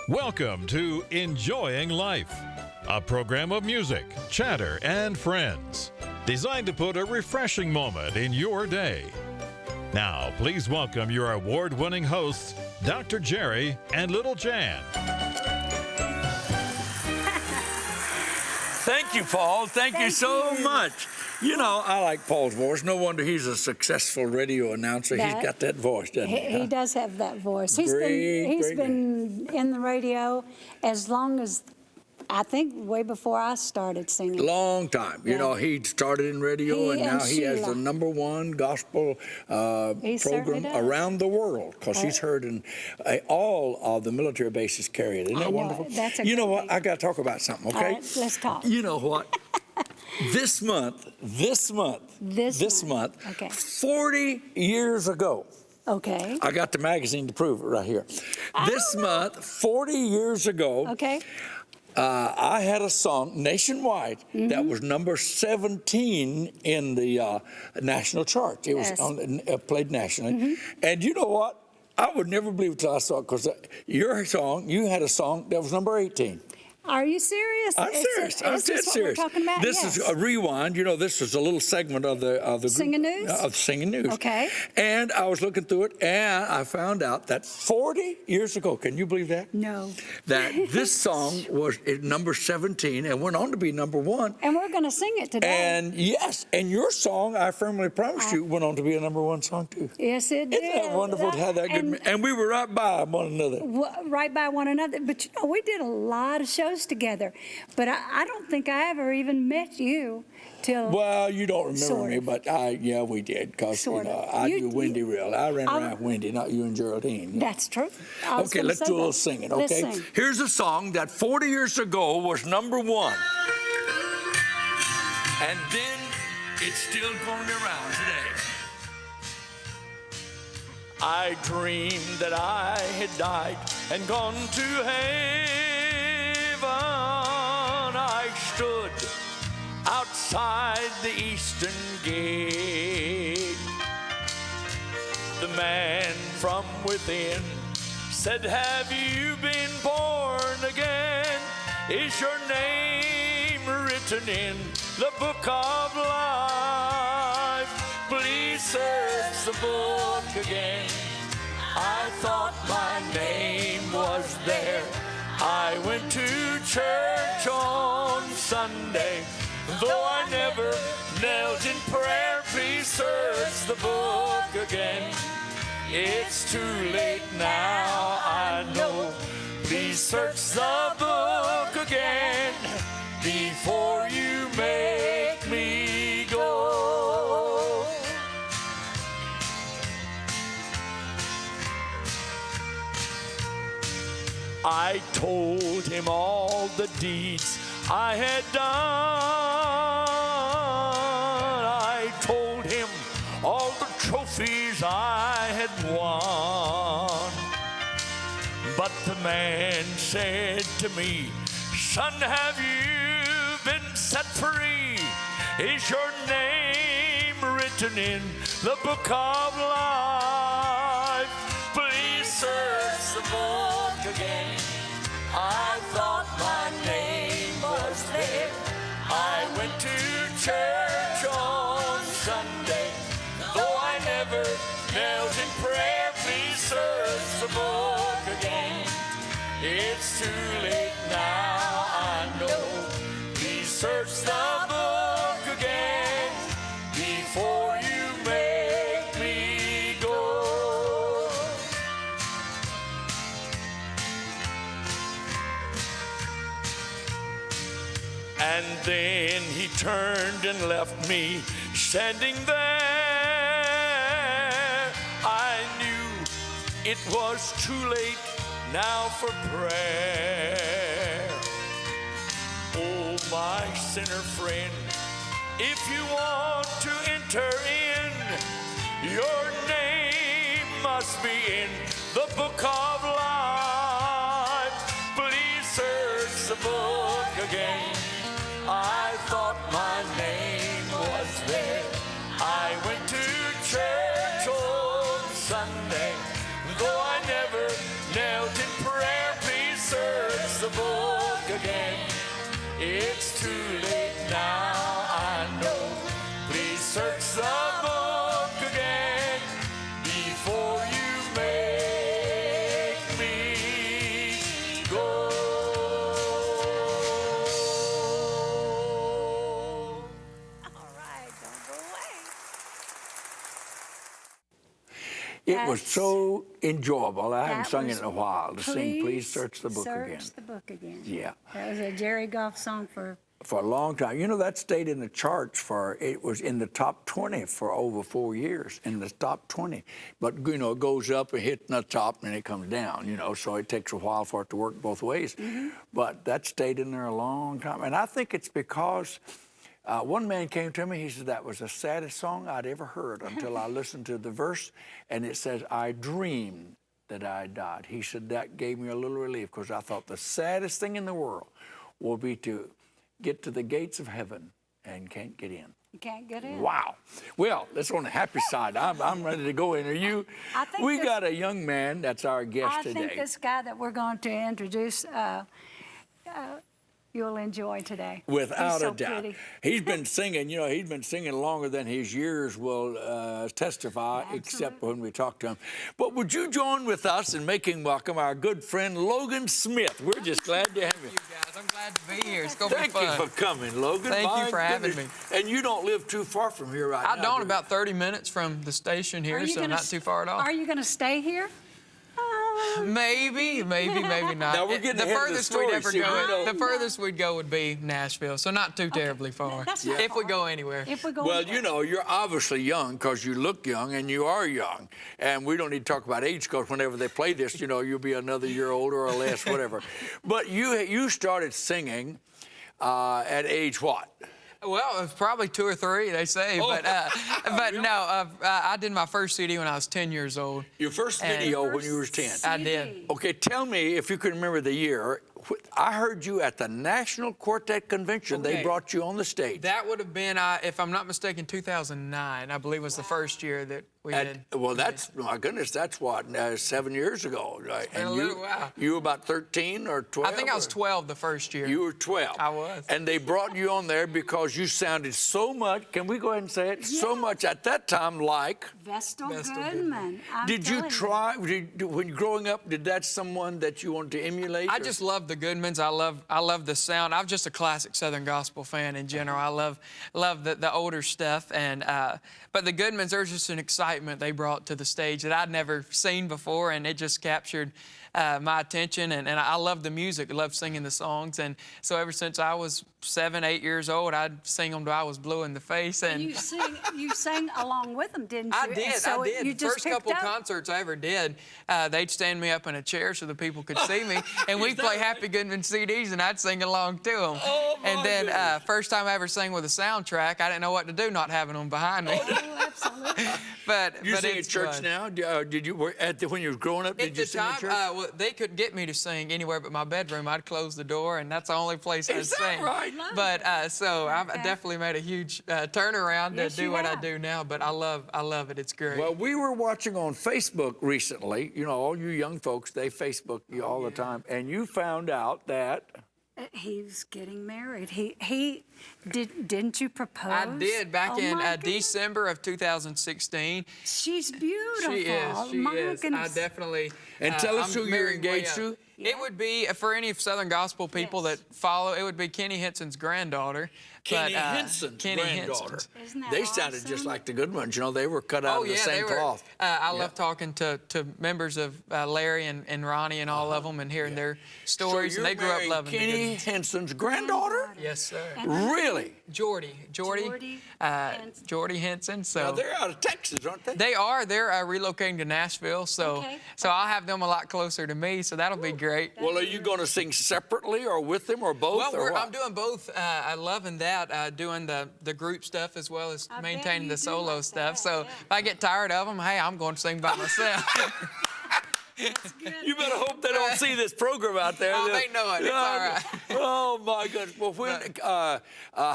Welcome to Enjoying Life, a program of music, chatter, and friends, designed to put a refreshing moment in your day. Now, please welcome your award-winning hosts, Dr. Jerry and Little Jan. Thank you, Paul. Thank you so much. You know, I like Paul's voice. No wonder he's a successful radio announcer. He's got that voice, doesn't he? He does have that voice. He's Great been in the radio as long as, I think, way before I started singing. Long time. You know, he started in radio, and now he has the #1 gospel program around the world, because he's heard in all of the military bases carry it. Isn't that wonderful? That's a you know what? I got to talk about something, okay? All right, let's talk. You know what? This month, okay. 40 years ago. Okay. I got the magazine to prove it right here. This month, 40 years ago, okay. I had a song nationwide that was number 17 in the national chart. It was played nationally. And you know what? I would never believe it till I saw it, because you had a song that was number 18. Are you serious? I'm serious. I'm dead serious. What we're talking about? This is a rewind. You know, this is a little segment of the Singing News. Of Singing News. Okay. And I was looking through it, and I found out that 40 years ago, can you believe that? No. That this song was number 17 and went on to be #1. And we're going to sing it today. And yes, and your song, I firmly promise you, went on to be a #1 song too. Yes, it did. Isn't that wonderful to have that good? And we were right by one another. Right by one another. But you know, we did a lot of shows together, but I don't think I ever even met you till. Well, you don't remember me, but yeah, we did, because I knew Wendy real. I ran around with Wendy, not you and Geraldine. That's true. Okay, let's do a little singing. Okay, let's sing. Here's a song that 40 years ago was #1, and then it's still going around today. I dreamed that I had died and gone to heaven. I stood outside the eastern gate. The man from within said, "Have you been born again? Is your name written in the book of life? Please search the book again." I thought my name was there. I went to church on Sunday, though I never knelt in prayer. Please search the book again. It's too late now, I know. Please search the book again before you make me go. I told him all the deeds I had done. I told him all the trophies I had won. But the man said to me, "Son, have you been set free? Is your name written in the book of life? Please search the book again. I thought my name was there. I went to church on Sunday, though I never knelt in prayer. Please search the book again. It's too late now, I know. Please search the book again before you make me go." And then he turned and left me standing there. I knew it was too late now for prayer. Oh, my sinner friend, if you want to enter in, your name must be in the book of life. Please search the book again. I thought my name was there. I went to church on Sunday, though I never knelt in prayer. search the book again before you make me go. All right, don't go away. It was so enjoyable. I haven't That sung it was in a while to sing Please Search the Book Again. Search the book again. Yeah. That was a Jerry Goff song for For a long time. You know, that stayed in the charts it was in the top 20 for over 4 years, in the top 20. But, you know, it goes up and hits the top and then it comes down, you know, so it takes a while for it to work both ways. Mm-hmm. But that stayed in there a long time. And I think it's because one man came to me, he said, that was the saddest song I'd ever heard until I listened to the verse, and it says, I dreamed that I died. He said, that gave me a little relief, because I thought the saddest thing in the world will be to get to the gates of heaven and can't get in. You Can't Get In. Wow. Well, that's on the happy side. I'm ready to go in. Are you? I think We got a young man that's our guest I today. think this guy that we're going to introduce, you'll enjoy today. Without He's so a doubt. pretty. He's been singing, you know, he's been singing longer than his years will testify, except Absolutely. when we talk to him. But would you join with us in making welcome our good friend Logan Smith? We're just glad to have you. You guys, I'm glad to be here. It's going to be Thank fun. you for coming, Logan. Thank you My for having goodness. And you don't live too far from here right now. I don't, do you? about 30 minutes from the station Are here, you so gonna not too far at all. Are you going to stay here? Maybe not. Now, we're getting the ahead of the furthest story, we'd ever see, go. we know. The furthest we'd go would be Nashville, so not too terribly far. That's not if we far. go anywhere. If we go Well, anywhere. you know, you're obviously young because you look young and you are young. And we don't need to talk about age because whenever they play this, you know, you'll be another year older or less, whatever. But you started singing at age what? Well, it was probably 2 or 3, they say, Oh. but no, I did my first CD when I was 10 years old. Your first And- video when you were 10. I did. Okay, tell me if you can remember the year. I heard you at the National Quartet Convention. They Okay. brought you on the stage. That would have been, if I'm not mistaken, 2009, I believe was the first year that we did. Well, that's, my goodness, that's what, 7 years ago. Right? been a little while. You were about 13 or 12? I think I was or- 12 the first year. You were 12. I was. And they brought you on there because you sounded so much, can we go ahead and say it? So much at that time like. Vestal Vestal Goodman. I'm Did you telling try, when growing up, did that someone that you wanted to emulate? I or- just love the Goodmans. I love the sound. I'm just a classic Southern gospel fan in general. I love the older stuff, and but the Goodmans, there's just an excitement they brought to the stage that I'd never seen before, and it just captured my attention. And I love the music. I love singing the songs, and so ever since I was 7, 8 years old, I'd sing them till I was blue in the face. And You sang along with them, didn't you? I And did. so I did. You just First couple picked up. concerts I ever did, they'd stand me up in a chair so the people could see me, and we'd play Happy Goodman CDs, and I'd sing along to them. Oh, my and then goodness. first time I ever sang with a soundtrack, I didn't know what to do not having them behind me. Oh, absolutely. but You sing at it's church fun. now? Did you, when you were growing up, At did the you sing time, at church? well, they could get me to sing anywhere but my bedroom. I'd close the door, and that's the only place I'd Is that sing. right? But so I've Okay. definitely made a huge turnaround Yes, to do you what I have. do now. But I love it. It's great. Well, we were watching on Facebook recently. You know, all you young folks, they Facebook you all the time. And you found out that He was getting married. Didn't you propose? I did back Oh, in my goodness. December of 2016. She's beautiful. She is. She my is. Goodness. I definitely. And tell us I'm who you're married way engaged up. to. Yeah. It would be for any of Southern Gospel people Yes. that follow. It would be Kenny Henson's granddaughter. Kenny but, Henson's granddaughter. Henson's. Isn't that They sounded just awesome? like the good ones. You know, they were cut out Oh of the yeah, same they were. cloth. I love talking to members of Larry and Ronnie and all of them, and hearing their stories. So and they you're grew up marrying loving the Kenny Goodmans. Henson's granddaughter? Yes, sir. Really? Jordy Henson. Jordy Henson. So Now, they're out of Texas, aren't they? they are. They're relocating to Nashville, so Okay. so I'll have them a lot closer to me. So that'll be great. Well, are you going to sing separately or with them or both? Well, or what? I'm doing both. I'm loving that, doing the group stuff as well as I bet maintaining you the do solo like stuff. that, So yeah. if I get tired of them, hey, I'm going to sing by myself. You better hope they don't see this program out there. Oh, they know it. It's all right. Oh, my goodness. Well,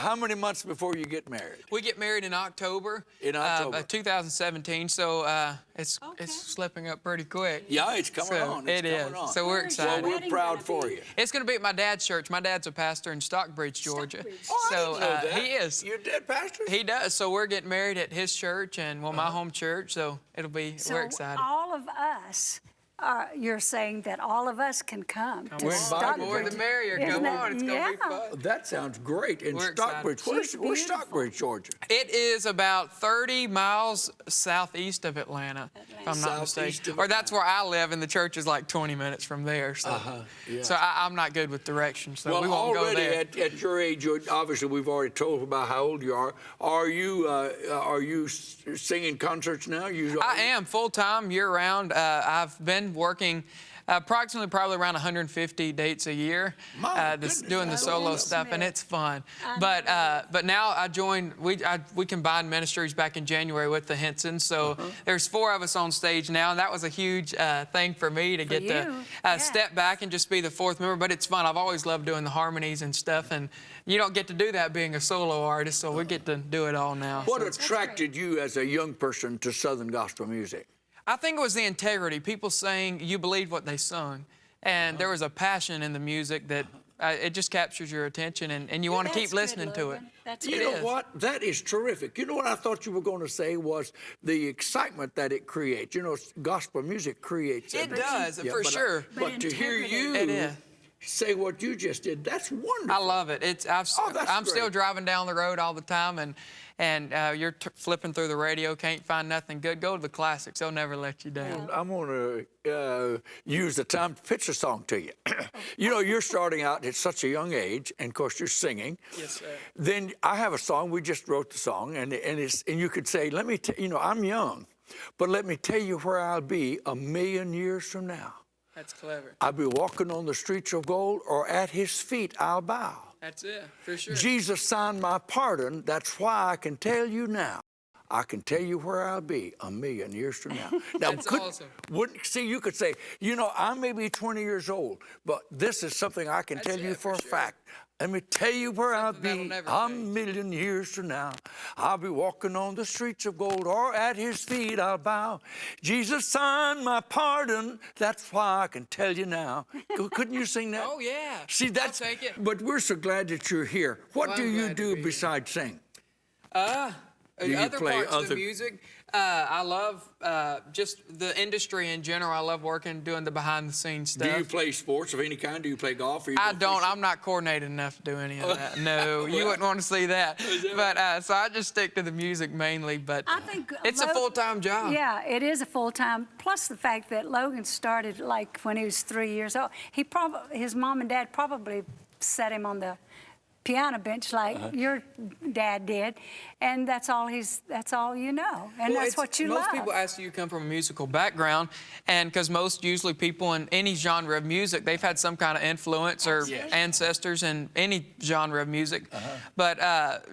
how many months before you get married? We get married in October. In October. 2017, so it's slipping up pretty quick. Yeah, it's coming on. It is. So we're excited. Well, we're proud for you. It's going to be at my dad's church. My dad's a pastor in Stockbridge, Georgia. Oh, I So didn't know that. he is. Your dad pastor? He does. So we're getting married at his church and my home church. So it'll be. So we're excited. all of us, you're saying that all of us can come to We're invited. Stockbridge. More the merrier. Isn't Come it? on, it's going to be fun. That sounds great. In We're Stockbridge. excited. Where's Beautiful. Stockbridge, Georgia? It is about 30 miles southeast of Atlanta, if I'm not Southeast mistaken. of Or that's where I live, and the church is like 20 minutes from there. So, yeah. so I'm not good with directions, so we Well, won't go already there. at your age, obviously we've already told about how old you are. Are you singing concerts now? I am full-time, year-round. I've been working probably around 150 dates a year, doing the solo stuff, and it's fun. But now I joined. We combined ministries back in January with the Hensons, so there's 4 of us on stage now, and that was a huge thing for me to get to step back and just be the 4th member. But it's fun. I've always loved doing the harmonies and stuff, and you don't get to do that being a solo artist, so we get to do it all now. What attracted you as a young person to Southern gospel music? I think it was the integrity. People saying you believed what they sung. And there was a passion in the music that it just captures your attention, and you want to keep listening to it. That's You know what? That is terrific. You know what I thought you were going to say was the excitement that it creates. You know, gospel music creates It that. does, for sure. But to hear you It is. say what you just did, that's wonderful. I love it. I'm that's still great. driving down the road all the time, and you're flipping through the radio, can't find nothing good. Go to the classics. They'll never let you down. I'm going to use the time to pitch a song to you. You know, you're starting out at such a young age, and of course you're singing. Yes, sir. Then I have a song. We just wrote the song, and you could say, "Let me, I'm young, but let me tell you where I'll be 1,000,000 years from now. That's clever. I'll be walking on the streets of gold, or at His feet I'll bow. That's it, for sure. Jesus signed my pardon. That's why I can tell you now. I can tell you where I'll be 1,000,000 years from now." Now, That's awesome. You could say, I may be 20 years old, but this is something I can tell you for a fact. Let me tell you where I'll be that'll never 1,000,000 years from now. I'll be walking on the streets of gold, or at His feet I'll bow. Jesus signed my pardon. That's why I can tell you now. Couldn't you sing that? Oh, yeah. See, that's. I'll take it. But we're so glad that you're here. What Well, do I'm you glad to do be here. besides sing? you Other play parts of other- the music, I love just the industry in general. I love doing the behind-the-scenes stuff. Do you play sports of any kind? Do you play golf? Or you I go don't. fishing? I'm not coordinated enough to do any of that. No, you wouldn't want to see that. But so I just stick to the music mainly. But I think it's a full-time job. Yeah, it is a full-time. Plus the fact that Logan started like when he was 3 years old. His mom and dad probably set him on the piano bench like your dad did, and that's all you know, and that's what you love. Most people ask you come from a musical background, and because usually people in any genre of music, they've had some kind of influence or ancestors in any genre of music. But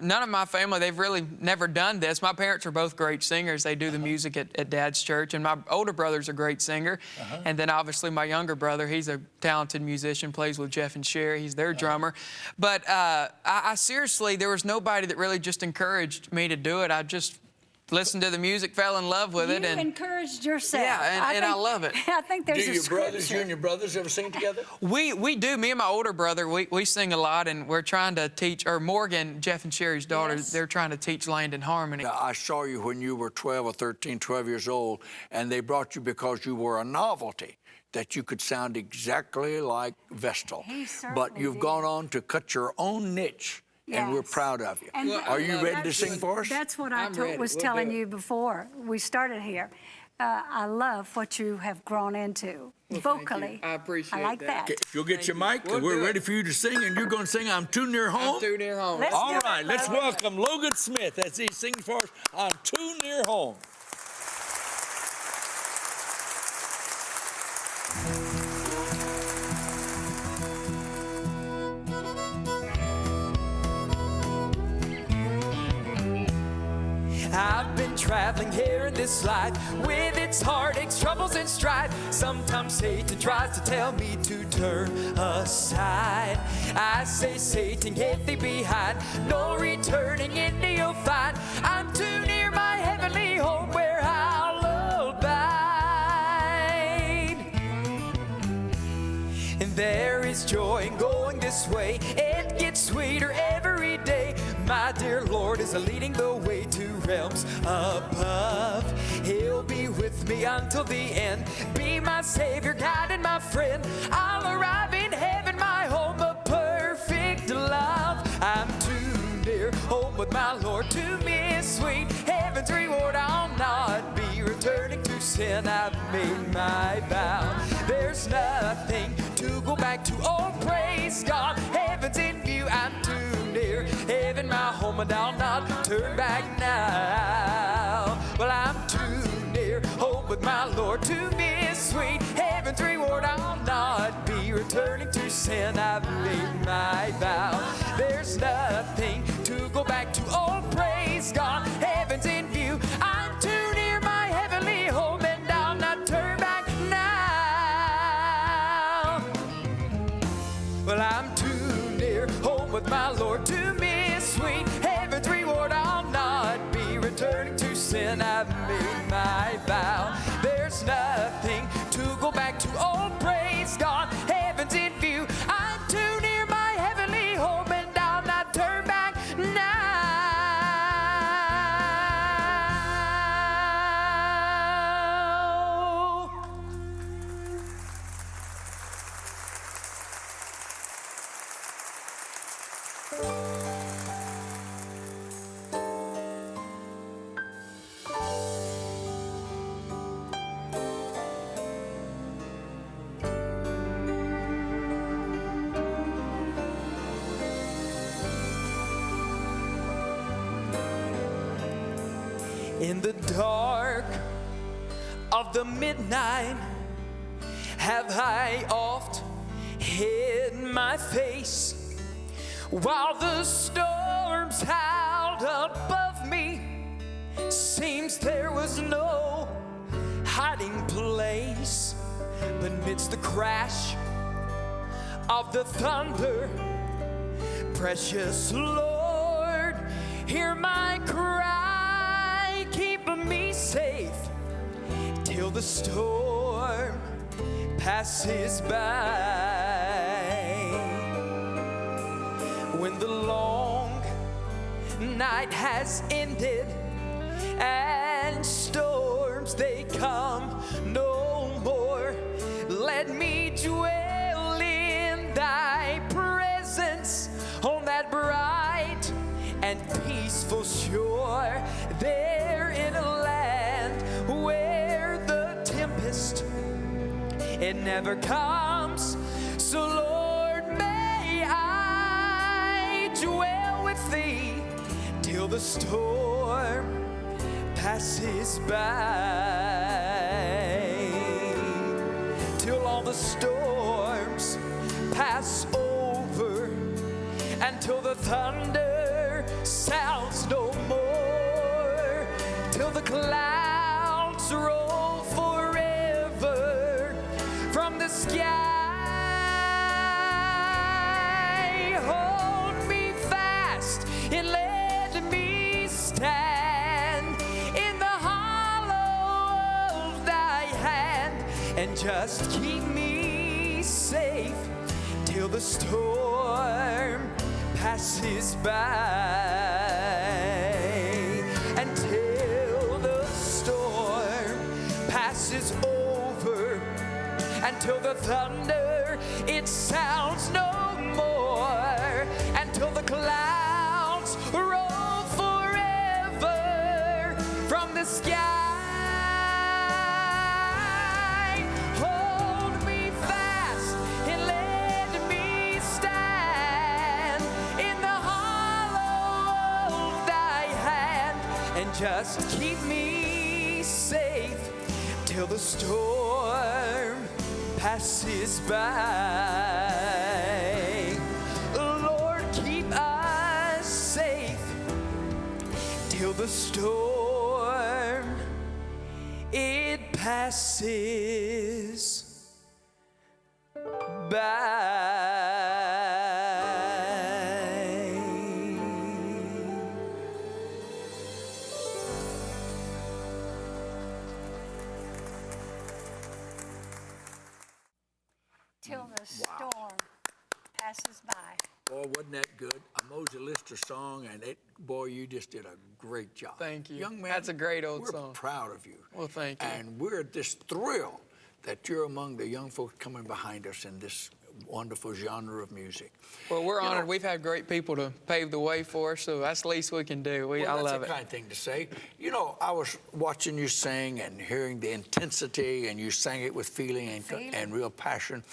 none of my family, they've really never done this. My parents are both great singers. They do the music at Dad's church, and my older brother's a great singer, and then obviously my younger brother, he's a talented musician, plays with Jeff and Sherry. He's their drummer. But I seriously, there was nobody that really just encouraged me to do it. I just listened to the music, fell in love with it, You and encouraged yourself. yeah, and I love it. I think there's Do a your brothers, scripture. you and your brothers ever sing together? we do. Me and my older brother, we sing a lot, and we're trying to teach. Or Morgan, Jeff and Sherry's daughter, Yes. they're trying to teach Landon harmony. Now, I saw you when you were 12 or 13, 12 years old, and they brought you because you were a novelty, that you could sound exactly like Vestal. He certainly But you've did. gone on to cut your own niche, and we're Yes. proud of you. And Well, Are you ready to that's- sing for us? That's what I'm ready. was We'll telling do it. you before we started here. I love what you have grown into Well, thank you. vocally. I appreciate I like that. that. Okay, if you'll get your Thank mic, you. We'll we're do ready it. for you to sing, and you're going to sing "I'm Too Near Home." I'm too near home. Let's All do it, right, let's Logan. welcome Logan Smith as he sings for us "I'm Too Near Home." I've been traveling traveling here in this life with its heartaches, troubles, and strife. Sometimes Satan tries to tell me to turn aside. I say, Satan, get thee behind. No returning in thee you'll find. I'm too near my heavenly home where I'll abide. And there is joy in going this way. It gets sweeter every day. My dear Lord is leading the way to realms above. He'll be with me until the end. Be my Savior, guide, and my friend. I'll arrive in heaven, my home of perfect love. I'm too near home with my Lord to miss sweet heaven's reward. I'll not be returning to sin. I've made my vow. There's nothing to go back to. Oh, praise God, heaven's in view. I'm too near heaven, my home, and I'll not turn back now. Well, I'm too near home with my Lord to miss sweet heaven's reward. I'll not be returning to sin. I've made my vow. There's nothing to go back to. Oh, praise God, heaven's in view. I'm too near my heavenly home, and I'll not turn back now. Well, I'm too near home with my Lord to miss sweet heaven's reward. I'll not be returning to sin. I've made my vow. There's nothing to go back to. Oh, praise God, heaven's in view. I'm too near my heavenly home, and I'll not turn back now. In the dark of the midnight have I oft hid my face, while the storms howled above me. Seems there was no hiding place, but midst the crash of the thunder, precious Lord, hear my cry, keep me safe till the storm passes by. When the long night has ended and storms they come no more, let me dwell in thy presence on that bright and peaceful shore, there in a land where the tempest, it never comes. So Lord, may I dwell with thee till the storm passes by, till all the storms pass over, until the thunder sounds no more, till the clouds roll forever from the sky. Hold me fast and let me stand in the hollow of thy hand, and just keep me safe till the storm passes by, until the storm passes over, until the thunder, it sounds no more, until the clouds roll forever from the sky. Hold me fast and let me stand in the hollow of thy hand, and just keep me safe till the storm passes by. Lord, keep us safe till the storm passes by. Till the storm passes by. Boy, wasn't that good? A Mosey Lister song, and boy, you just did a great job. Thank you. Young man, That's a great old we're song. proud of you. Well, thank you. And we're just thrilled that you're among the young folks coming behind us in this wonderful genre of music. Well, we're honored. We've had great people to pave the way for us, so that's the least we can do. I love That's it. a kind thing to say. You know, I was watching you sing and hearing the intensity, and you sang it with feeling and real passion.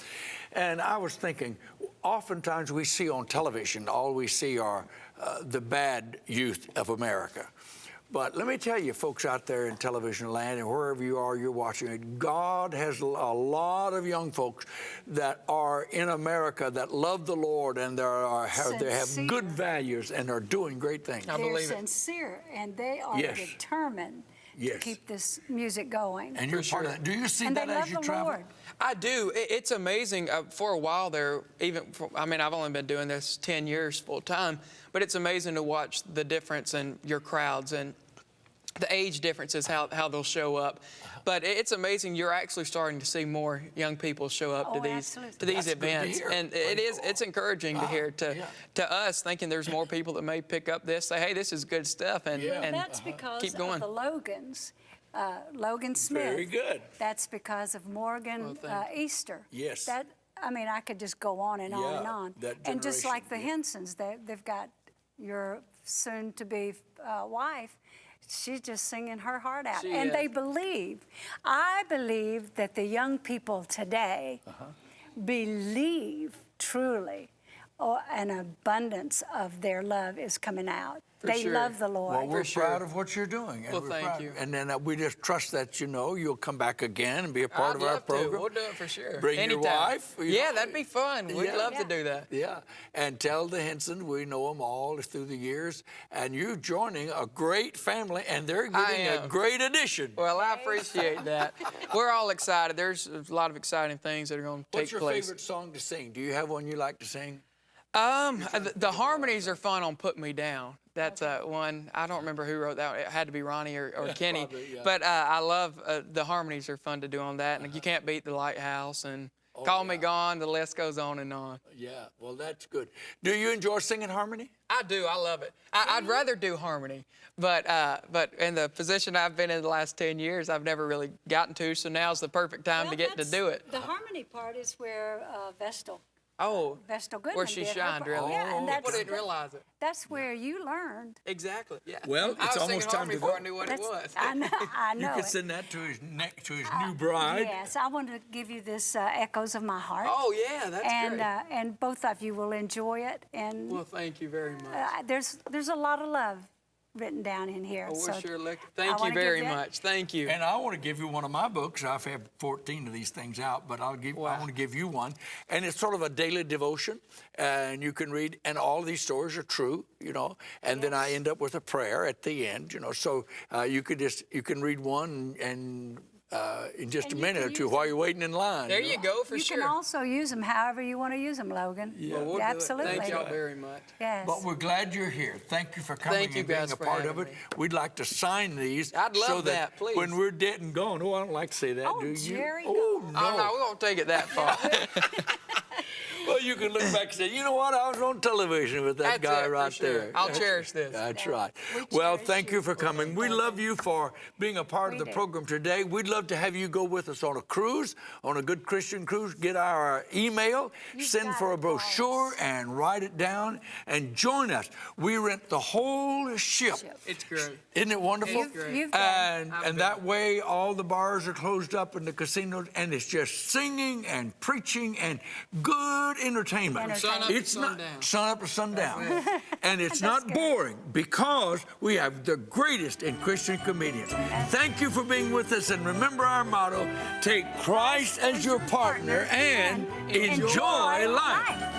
And I was thinking, oftentimes we see on television, all we see are the bad youth of America. But let me tell you, folks out there in television land and wherever you are, you're watching it, God has a lot of young folks that are in America that love the Lord and they have good values and are doing great things. I They're believe it. sincere, and they are determined to keep this music going. And you're part of that. Do you see And that they as love you the travel? Lord. I do. It's amazing. For a while there, I've only been doing this 10 years full time, but it's amazing to watch the difference in your crowds and the age differences, how they'll show up. But it's amazing. You're actually starting to see more young people show up to these events, and it's encouraging to hear to us, thinking there's more people that may pick up this, say, hey, this is good stuff, and That's because keep going. of the Logans. Logan Smith. Very good. That's because of Morgan Easter. Yes. I could just go on and on and on. That And just generation, like the Hensons, they've got your soon-to-be wife. She's just singing her heart out. And they believe. I believe that the young people today believe truly an abundance of their love is coming out. They love the Lord. Well, we're proud of what you're doing. And Well, thank you. And then we just trust that, you'll come back again and be a part of our program. We'll do it for sure. Bring Anytime. your wife. That'd be fun. We'd love to do that. Yeah, and tell the Henson we know them all through the years, and you're joining a great family, and they're getting a great addition. Well, I appreciate that. We're all excited. There's a lot of exciting things that are going to take What's your place. favorite song to sing? Do you have one you like to sing? The harmonies are fun on "Put Me Down." That's one. I don't remember who wrote that one. It had to be Ronnie or Kenny. Probably, yeah. But I love the harmonies are fun to do on that. And you can't beat the Lighthouse and Call Me Gone. The list goes on and on. Yeah, well, that's good. Do you enjoy singing harmony? I do. I love it. I'd rather do harmony, but in the position I've been in the last 10 years, I've never really gotten to. So now's the perfect time to get to do it. The harmony part is where Vestal Goodman where she did her shined, part. really. Yeah, and People didn't realize it. That's where you learned. Exactly. Yeah. Well, I it's was almost singing time harmony to go. before I knew what it was. I know. You could send that to his new bride. Yes, I want to give you this Echoes of My Heart. Oh yeah, that's great. And both of you will enjoy it. And Well, thank you very much. there's a lot of love written down in here. We're so sure lucky. I Thank you wanna give very that. much. Thank you. And I want to give you one of my books. I've had 14 of these things out, but I want to give you one. And it's sort of a daily devotion, and you can read, and all of these stories are true, and then I end up with a prayer at the end, so you can read one and in just a minute or two while you're waiting in line. There you go, for you sure. can also use them however you want to use them, Logan. Yeah. Well, we'll do it. Absolutely. Thank y'all very much. Yes. But we're glad you're here. Thank you for coming Thank you and being guys a for part of having it. me. We'd like to sign these. I'd love so that, please. When we're dead and gone. Oh, I don't like to say that, Oh, do you? Jerry, Oh, no. no. Oh, no, we won't take it that far. Well, you can look back and say, you know what? I was on television with that That's guy it, for right sure. there. I'll cherish this. That's right. We Well, cherish thank you for coming. We love you for being a part of We the do. program today. We'd love to have you go with us on a cruise, on a good Christian cruise. Get our email, send got for a it, brochure, and write it down, and join us. We rent the whole ship. It's great. Isn't it wonderful? It's great. You've been. And that way, all the bars are closed up in the casinos, and it's just singing and preaching and good entertainment. Sun up to It's not sundown. sun up to sundown, and it's That's not good. boring because we have the greatest in Christian comedians. Thank you for being with us, and remember our motto: take Christ as your partner and enjoy life.